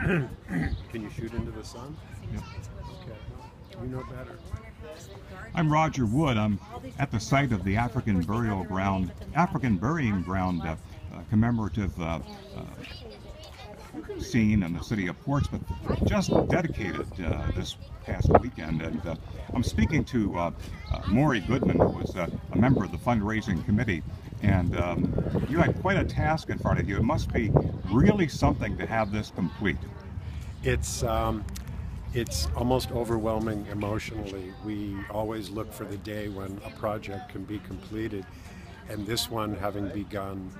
Can you shoot into the sun? Yep. Okay. You know better. I'm Roger Wood. I'm at the site of the African burying ground commemorative scene in the city of Portsmouth, just dedicated this past weekend. And I'm speaking to Morey, Goodman, who was a member of the fundraising committee. And you had quite a task in front of you. It must be really something to have this complete. It's almost overwhelming emotionally. We always look for the day when a project can be completed, and this one, having begun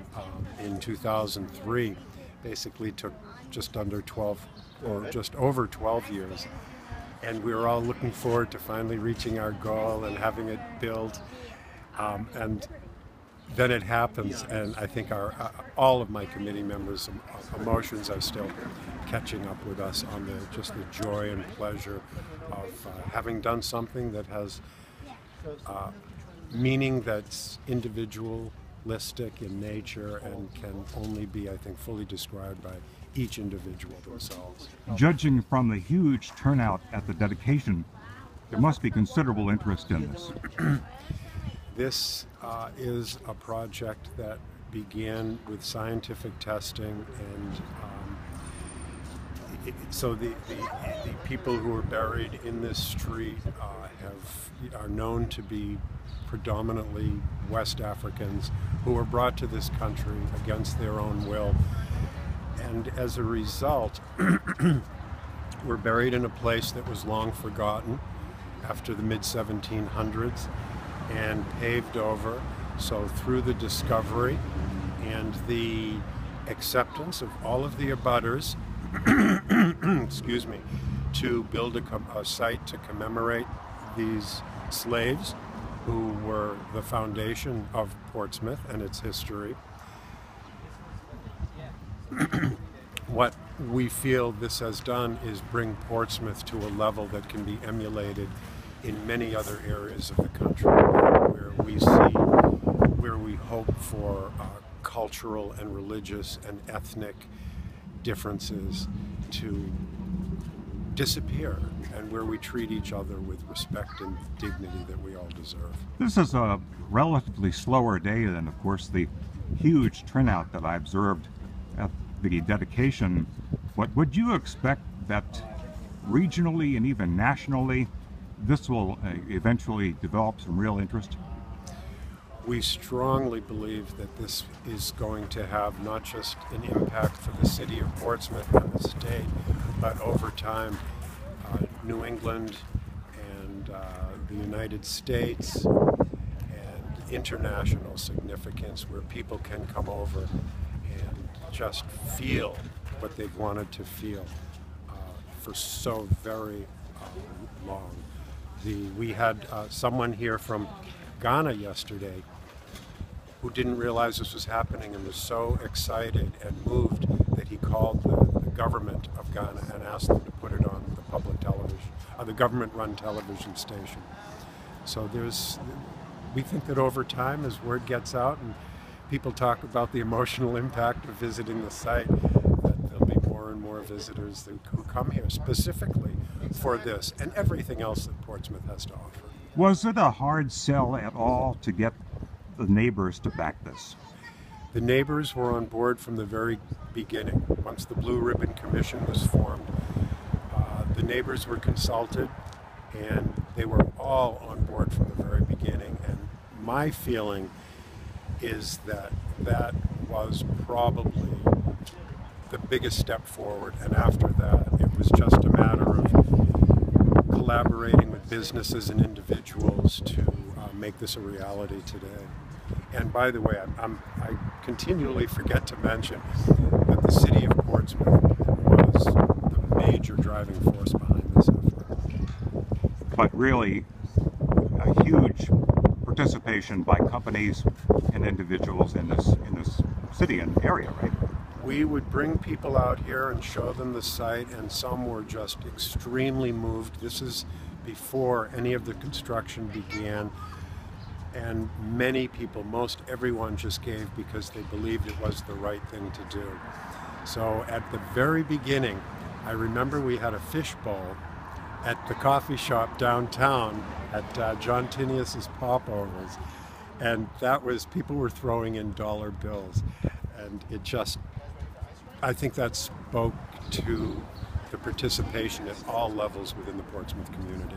in 2003, basically took just under 12 or just over 12 years. And we were all looking forward to finally reaching our goal and having it built. And then it happens, and I think all of my committee members' emotions are still catching up with us on the joy and pleasure of having done something that has meaning that's individualistic in nature and can only be, I think, fully described by each individual themselves. Judging from the huge turnout at the dedication, there must be considerable interest in this. This is a project that began with scientific testing, and so the people who are buried in this street are known to be predominantly West Africans who were brought to this country against their own will. And as a result, were buried in a place that was long forgotten after the mid-1700s and paved over. So through the discovery and the acceptance of all of the abutters, excuse me, to build a site to commemorate these slaves who were the foundation of Portsmouth and its history. What we feel this has done is bring Portsmouth to a level that can be emulated in many other areas of the country, where we hope for cultural and religious and ethnic differences to disappear, and where we treat each other with respect and dignity that we all deserve. This is a relatively slower day than, of course, the huge turnout that I observed at the dedication. What would you expect that regionally and even nationally this will eventually develop some real interest? We strongly believe that this is going to have not just an impact for the city of Portsmouth and the state, but over time, New England and the United States, and international significance, where people can come over and just feel what they've wanted to feel for so very long. We had someone here from Ghana yesterday who didn't realize this was happening and was so excited and moved that he called the government of Ghana and asked them to put it on the public television, the government-run television station. So we think that over time, as word gets out and people talk about the emotional impact of visiting the site, that there'll be more and more visitors who come here specifically for this and everything else that Portsmouth has to offer. Was it a hard sell at all to get the neighbors to back this? The neighbors were on board from the very beginning. Once the Blue Ribbon Commission was formed, the neighbors were consulted, and they were all on board from the very beginning. And my feeling is that that was probably the biggest step forward, and after that it was just a matter of collaborating with businesses and individuals to make this a reality today. And by the way, I continually forget to mention that the city of Portsmouth was the major driving force behind this effort. But really, a huge participation by companies and individuals in this city and area, right? We would bring people out here and show them the site, and some were just extremely moved. This is before any of the construction began. And many people, most everyone, just gave because they believed it was the right thing to do. So at the very beginning, I remember we had a fishbowl at the coffee shop downtown at John Tinius's Popovers, and that was, people were throwing in dollar bills, and it just, I think that spoke to the participation at all levels within the Portsmouth community.